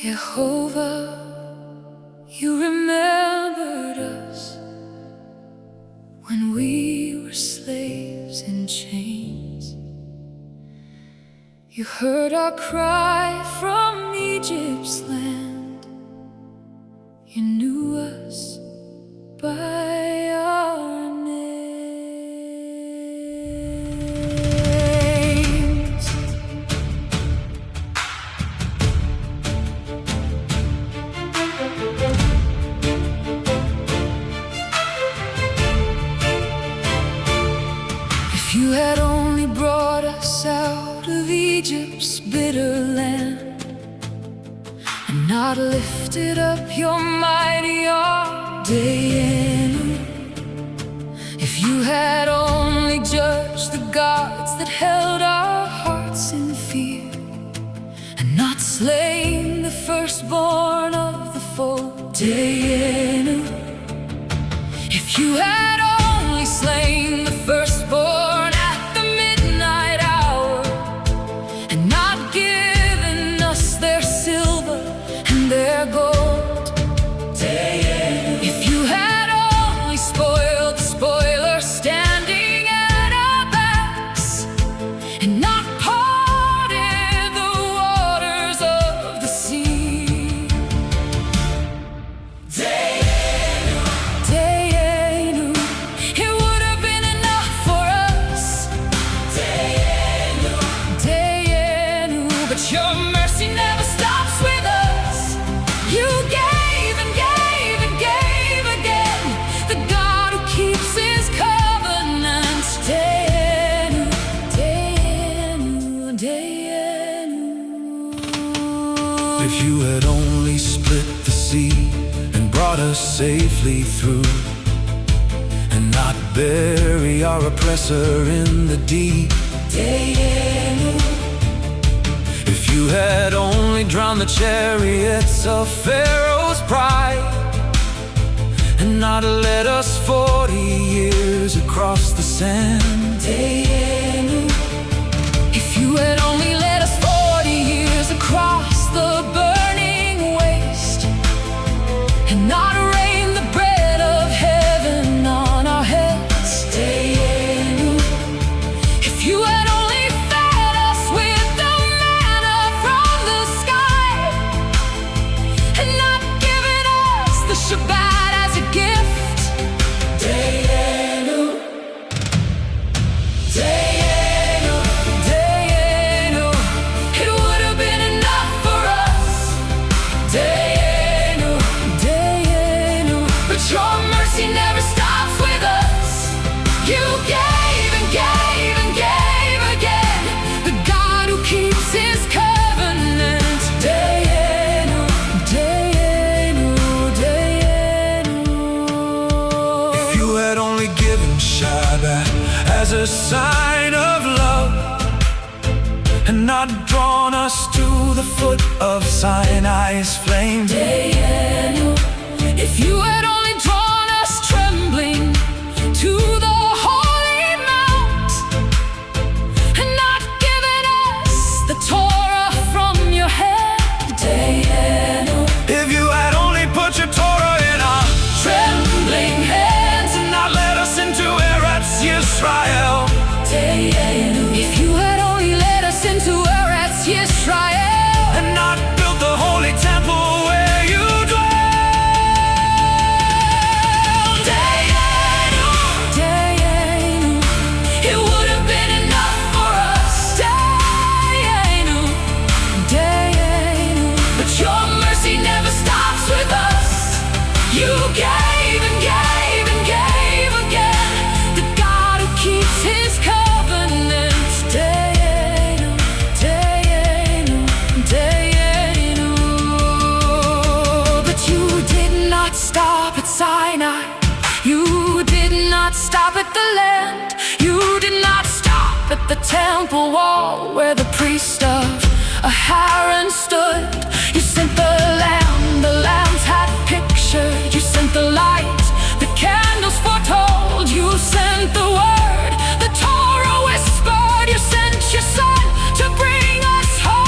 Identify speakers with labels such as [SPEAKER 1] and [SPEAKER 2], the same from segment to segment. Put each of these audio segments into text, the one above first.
[SPEAKER 1] Yehovah, you remembered us when we were slaves in chains. You heard our cry from Egypt's land. You knew us by our names. If you had only brought us out of Egypt's bitter land, and not lifted up your mighty arm, Dayenu. If you had only judged the gods that held our hearts in fear, and not slain the firstborn of the fold, Dayenu. If you had only slain the firstborn at the midnight hour, and not given us their silver and their gold, Dayenu. If you had only spoiled the spoiler standing at our backs, and not parted the waters of the sea, Dayenu, Dayenu, it would have been enough for us, Dayenu, Dayenu. But your mercy never stops with us. You gave and gave and gave again, the God who keeps his covenant, Dayenu, Dayenu, Dayenu.
[SPEAKER 2] If you had only split the sea and brought us safely through, and not bury our oppressor in the deep,
[SPEAKER 1] Dayenu.
[SPEAKER 2] if you had only drowned the chariots of Pharaoh's pride, and not led us 40 years across the sand,
[SPEAKER 1] Dayenu. If you had only led us 40 years across the burning waste, and not rained the bread of heaven on our heads, Dayenu. If you had only fed us with the manna from the sky, and not given us the Shabbat as a gift, Dayenu, Dayenu, Dayenu, it would have been enough for us, Dayenu, Dayenu. But your mercy never stops with us. You gave and gave and gave again, the God who keeps his covenant, Dayenu, Dayenu, Dayenu.
[SPEAKER 2] if you had only given Shabbat as a sign of love, and not drawn us to the foot of Sinai's flame,
[SPEAKER 1] Dayenu. If you had only drawn us trembling to the holy mount, and not given us the Torah from your hand, Dayenu.
[SPEAKER 2] if you had only put your Torah in our
[SPEAKER 1] Trembling hands,
[SPEAKER 2] and not led us into Eretz Yisrael,
[SPEAKER 1] Dayenu. If you had only led us into Eretz Yisrael,
[SPEAKER 2] and not built the holy temple where you dwell,
[SPEAKER 1] Dayenu, Dayenu, it would have been enough for us, Dayenu, Dayenu. But your mercy never stops with us. You gave and gave and gave again, the God who keeps his covenant, Dayenu, Dayenu, Dayenu. But you did not stop at Sinai. You did not stop at the land. You did not stop at the temple wall where the priest of Aaron stood. You sent the lamb, the lambs had pictured. You sent the light, the candles foretold. You sent the word, the Torah whispered. You sent your son to bring us home.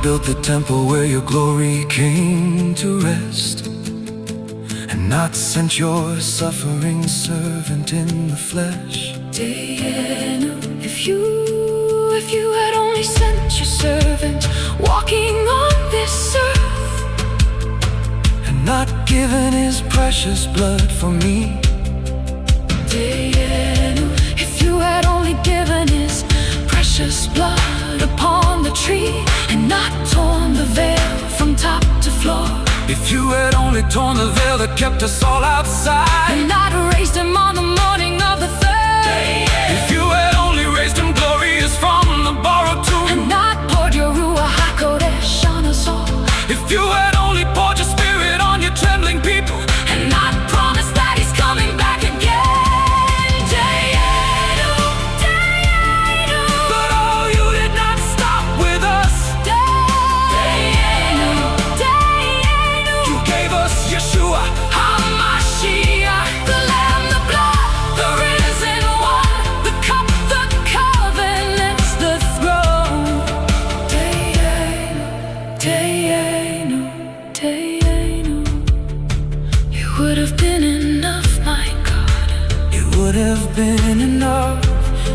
[SPEAKER 2] built the temple where your glory came to rest, and not sent your suffering servant in the flesh.
[SPEAKER 1] Dayenu, if you had only sent your servant walking on this earth,
[SPEAKER 2] and not given his precious blood for me.
[SPEAKER 1] Dayenu, if you had only given his precious blood upon the tree, and not torn the veil from top to floor.
[SPEAKER 2] If you had only torn the veil that kept us all outside,
[SPEAKER 1] and not raised him on the morning of the third day.
[SPEAKER 2] If you had only raised him glorious from the borrowed tomb,
[SPEAKER 1] and not poured your Ruach HaKodesh on us all.
[SPEAKER 2] if you had only poured your spirit on your trembling people,
[SPEAKER 1] and not promised that he's coming back again. Dayenu, Dayenu,
[SPEAKER 2] but oh, you did not stop with us.
[SPEAKER 1] Dayenu, Dayenu,
[SPEAKER 2] You gave us Yeshua,
[SPEAKER 1] HaMashiach, the Lamb, the blood, the risen one, the cup, the covenant, the throne. Dayenu, Dayenu, Dayenu, it would have been enough, my God,
[SPEAKER 2] it would have been enough.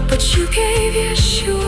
[SPEAKER 1] but you gave Yeshua.